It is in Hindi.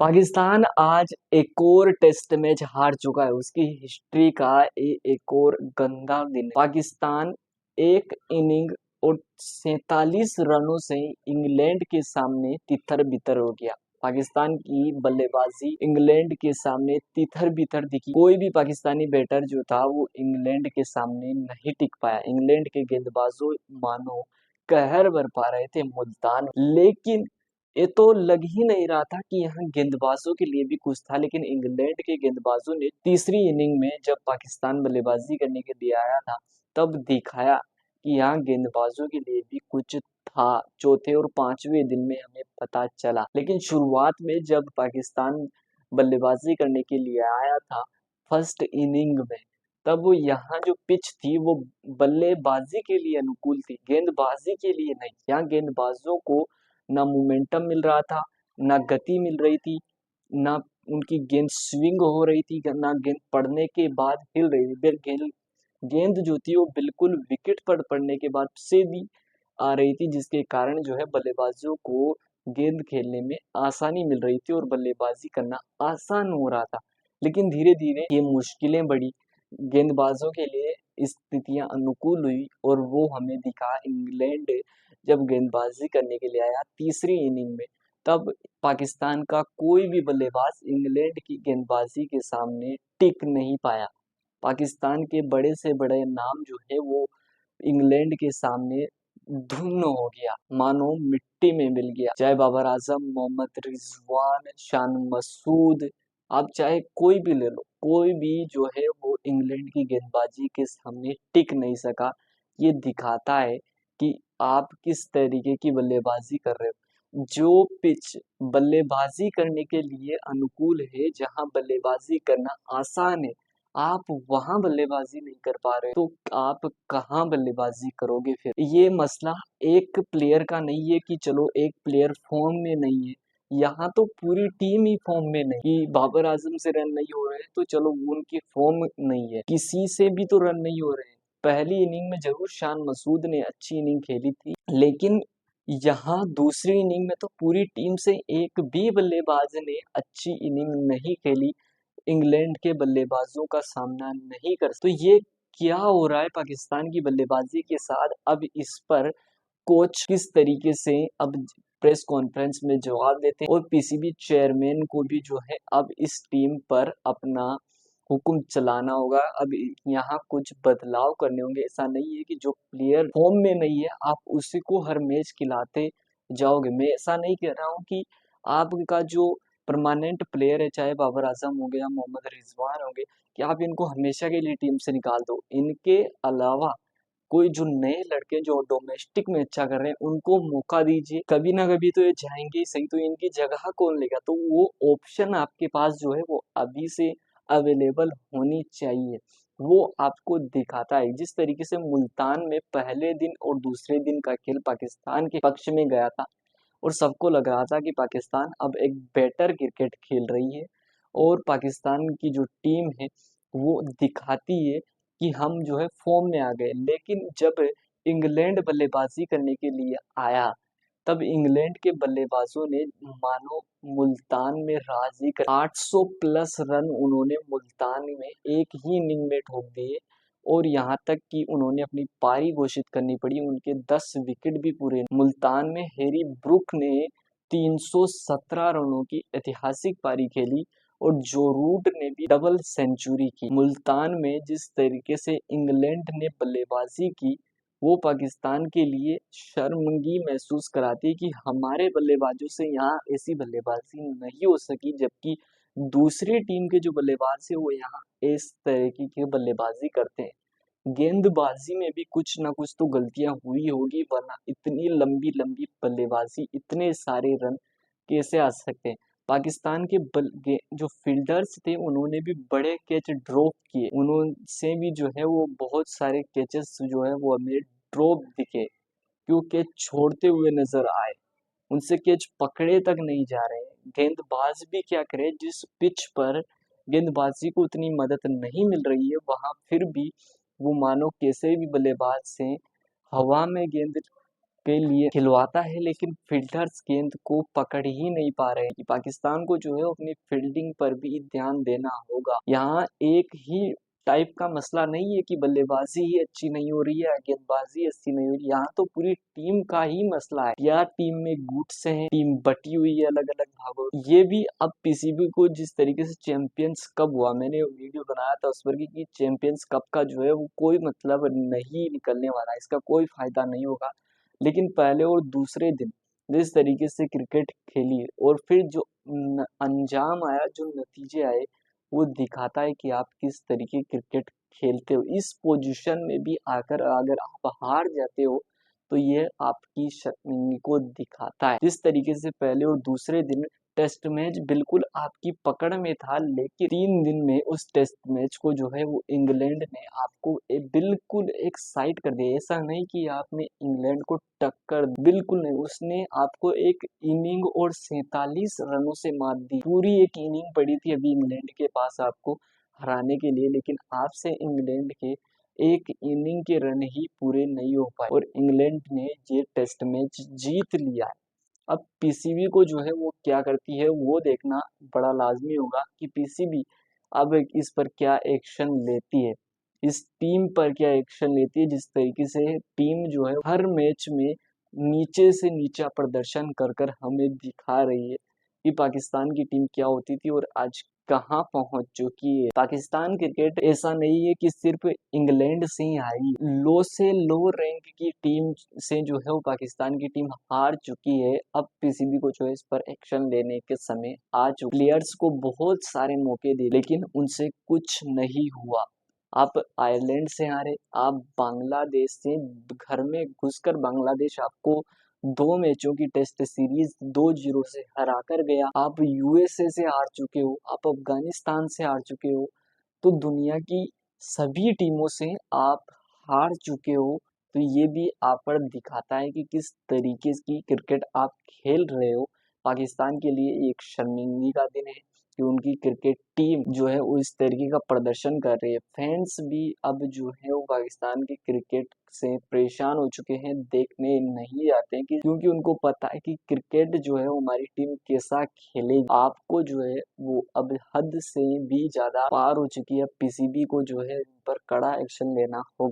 पाकिस्तान आज एक और टेस्ट मैच हार चुका है। उसकी हिस्ट्री का एक और गंदा दिन है। पाकिस्तान एक इनिंग और 47 रनों से इंग्लैंड के सामने तितर बितर हो गया। पाकिस्तान की बल्लेबाजी इंग्लैंड के सामने तितर बितर दिखी। कोई भी पाकिस्तानी बैटर जो था वो इंग्लैंड के सामने नहीं टिक पाया। इंग्लैंड के गेंदबाजों मानो कहर बरपा रहे थे मुल्तान, लेकिन ये तो लग ही नहीं रहा था कि यहाँ गेंदबाजों के लिए भी कुछ था। लेकिन इंग्लैंड के गेंदबाजों ने तीसरी इनिंग में जब पाकिस्तान बल्लेबाजी करने के लिए आया था तब दिखाया कि यहाँ गेंदबाजों के लिए भी कुछ था। चौथे और पांचवें दिन में हमें पता चला। लेकिन शुरुआत में जब पाकिस्तान बल्लेबाजी करने के लिए आया था फर्स्ट इनिंग में, तब वो यहाँ जो पिच थी वो बल्लेबाजी के लिए अनुकूल थी, गेंदबाजी के लिए नहीं। यहाँ गेंदबाजों को ना मोमेंटम मिल रहा था, ना गति मिल रही थी, ना उनकी गेंद स्विंग हो रही थी, ना गेंद पड़ने के बाद हिल रही थी। गेंद जो थी वो बिल्कुल विकेट पर पड़ने के बाद सीधी आ रही थी, जिसके कारण जो है बल्लेबाजों को गेंद खेलने में आसानी मिल रही थी और बल्लेबाजी करना आसान हो रहा था। लेकिन धीरे धीरे ये मुश्किलें बढ़ी, गेंदबाजों के लिए स्थितियां अनुकूल हुई और वो हमें दिखा। इंग्लैंड जब गेंदबाजी करने के लिए आया तीसरी इनिंग में, तब पाकिस्तान का कोई भी बल्लेबाज इंग्लैंड की गेंदबाजी के सामने टिक नहीं पाया। पाकिस्तान के बड़े से बड़े नाम जो है वो इंग्लैंड के सामने धुन्न हो गया, मानो मिट्टी में मिल गया। चाहे बाबर आजम, मोहम्मद रिजवान, शान मसूद, आप चाहे कोई भी ले लो, कोई भी जो है वो इंग्लैंड की गेंदबाजी के सामने टिक नहीं सका। ये दिखाता है कि आप किस तरीके की बल्लेबाजी कर रहे हो। जो पिच बल्लेबाजी करने के लिए अनुकूल है, जहां बल्लेबाजी करना आसान है, आप वहां बल्लेबाजी नहीं कर पा रहे, तो आप कहाँ बल्लेबाजी करोगे फिर। ये मसला एक प्लेयर का नहीं है कि चलो एक प्लेयर फॉर्म में नहीं है। यहाँ तो पूरी टीम ही फॉर्म में नहीं कि बाबर आजम से रन नहीं हो रहे हैं तो चलो उनकी फॉर्म नहीं है, किसी से भी तो रन नहीं हो रहे हैं। पहली इनिंग में जरूर शान मसूद ने अच्छी इनिंग खेली थी, लेकिन यहाँ दूसरी इनिंग में तो पूरी टीम से एक भी बल्लेबाज ने अच्छी इनिंग नहीं खेली, इंग्लैंड के बल्लेबाजों का सामना नहीं कर। तो ये क्या हो रहा है पाकिस्तान की बल्लेबाजी के साथ। अब इस पर कोच किस तरीके से अब प्रेस कॉन्फ्रेंस में जवाब देते हैं और पीसीबी चेयरमैन को भी जो है अब इस टीम पर अपना हुक्म चलाना होगा। अब यहाँ कुछ बदलाव करने होंगे। ऐसा नहीं है कि जो प्लेयर फॉर्म में नहीं है आप उसी को हर मैच खिलाते जाओगे। मैं ऐसा नहीं कह रहा हूँ कि आपका जो परमानेंट प्लेयर है, चाहे बाबर आजम हो गया, मोहम्मद रिजवान हो गए, कि आप इनको हमेशा के लिए टीम से निकाल दो। इनके अलावा कोई जो नए लड़के जो डोमेस्टिक में अच्छा कर रहे हैं उनको मौका दीजिए। कभी ना कभी तो ये जाएंगे ही सही, तो इनकी जगह कौन लेगा। तो वो ऑप्शन आपके पास जो है वो अभी से अवेलेबल होनी चाहिए। वो आपको दिखाता है जिस तरीके से मुल्तान में पहले दिन और दूसरे दिन का खेल पाकिस्तान के पक्ष में गया था और सबको लग रहा था कि पाकिस्तान अब एक बेटर क्रिकेट खेल रही है और पाकिस्तान की जो टीम है वो दिखाती है कि हम जो है फॉर्म में आ गए। लेकिन जब इंग्लैंड बल्लेबाजी करने के लिए आया तब इंग्लैंड के बल्लेबाजों ने मानो मुल्तान में राजी कर 800 प्लस रन उन्होंने मुल्तान में एक ही इनिंग में ठोक दिए और यहाँ तक कि उन्होंने अपनी पारी घोषित करनी पड़ी। उनके 10 विकेट भी पूरे। मुल्तान में हैरी ब्रूक ने 317 रनों की ऐतिहासिक पारी खेली और जो रूट ने भी डबल सेंचुरी की। मुल्तान में जिस तरीके से इंग्लैंड ने बल्लेबाजी की वो पाकिस्तान के लिए शर्मिंदगी महसूस कराती कि हमारे बल्लेबाजों से यहाँ ऐसी बल्लेबाजी नहीं हो सकी, जबकि दूसरी टीम के जो बल्लेबाज है वो यहाँ इस तरीके की बल्लेबाजी करते हैं। गेंदबाजी में भी कुछ ना कुछ तो गलतियां हुई होगी, वरना इतनी लंबी लंबी बल्लेबाजी, इतने सारे रन कैसे आ सकते हैं। पाकिस्तान के जो फील्डर्स थे उन्होंने भी बड़े कैच ड्रॉप किए, उनसे भी जो है वो बहुत सारे कैचेस जो है वो हमें ड्रॉप दिखे, क्यों कैच छोड़ते हुए नजर आए, उनसे कैच पकड़े तक नहीं जा रहे हैं। गेंदबाज भी क्या करे, जिस पिच पर गेंदबाजी को उतनी मदद नहीं मिल रही है वहां फिर भी वो मानो कैसे भी बल्लेबाज से हवा में गेंद के लिए खिलवाता है, लेकिन फील्डर्स गेंद को पकड़ ही नहीं पा रहे हैं। कि पाकिस्तान को जो है अपनी फील्डिंग पर भी ध्यान देना होगा। यहाँ एक ही टाइप का मसला नहीं है कि बल्लेबाजी ही अच्छी नहीं हो रही है, गेंदबाजी अच्छी नहीं हो रही है। यहाँ तो पूरी टीम का ही मसला है। या टीम में गुट्स हैं, टीम बटी हुई है अलग अलग भागों। ये भी अब पीसीबी को जिस तरीके से चैंपियंस कप हुआ, मैंने वीडियो बनाया था उस पर कि चैंपियंस कप का जो है वो कोई मतलब नहीं निकलने वाला, इसका कोई फायदा नहीं होगा। लेकिन पहले और दूसरे दिन जिस तरीके से क्रिकेट खेली और फिर जो अंजाम आया, जो नतीजे आए, वो दिखाता है कि आप किस तरीके क्रिकेट खेलते हो। इस पोजीशन में भी आकर अगर आप हार जाते हो तो ये आपकी शर्मिंदगी को दिखाता है। जिस तरीके से पहले और दूसरे दिन टेस्ट मैच बिल्कुल आपकी पकड़ में था, लेकिन 3 दिन में उस टेस्ट मैच को जो है वो इंग्लैंड ने आपको बिल्कुल एक साइड कर दिया। ऐसा नहीं कि आपने इंग्लैंड को टक्कर, बिल्कुल नहीं, उसने आपको एक इनिंग और 47 रनों से मात दी। पूरी एक इनिंग पड़ी थी अभी इंग्लैंड के पास आपको हराने के लिए, लेकिन आपसे इंग्लैंड के एक इनिंग के रन ही पूरे नहीं हो पाए और इंग्लैंड ने ये टेस्ट मैच जीत लिया है। अब पीसीबी को जो है वो क्या करती है वो देखना बड़ा लाजमी होगा कि पीसीबी अब इस पर क्या एक्शन लेती है, इस टीम पर क्या एक्शन लेती है। जिस तरीके से टीम जो है हर मैच में नीचे से नीचा प्रदर्शन कर कर हमें दिखा रही है कि पाकिस्तान की टीम क्या होती थी और आज कहाँ पहुंच चुकी है। पाकिस्तान क्रिकेट ऐसा नहीं है कि सिर्फ इंग्लैंड से ही हारी, लो से लो रैंक की टीम से जो है वो पाकिस्तान की टीम हार चुकी है। अब पीसीबी को जो है इस पर एक्शन लेने के समय आ चुके। प्लेयर्स को बहुत सारे मौके दिए लेकिन उनसे कुछ नहीं हुआ। आप आयरलैंड से हारे, आप बांग्लादेश से घर में घुसकर बांग्लादेश आपको 2 मैचों की टेस्ट सीरीज 2-0 से हरा कर गया। आप यूएसए से हार चुके हो, आप अफगानिस्तान से हार चुके हो, तो दुनिया की सभी टीमों से आप हार चुके हो। तो ये भी आप पर दिखाता है कि किस तरीके की क्रिकेट आप खेल रहे हो। पाकिस्तान के लिए एक शर्मिंदगी का दिन है कि उनकी क्रिकेट टीम जो है वो इस तरीके का प्रदर्शन कर रही है। फैंस भी अब जो है वो पाकिस्तान के क्रिकेट से परेशान हो चुके हैं, देखने नहीं आते हैं कि क्योंकि उनको पता है कि क्रिकेट जो है हमारी टीम कैसा खेलेगी। आपको जो है वो अब हद से भी ज्यादा पार हो चुकी है। पीसीबी को जो है इन पर कड़ा एक्शन लेना होगा।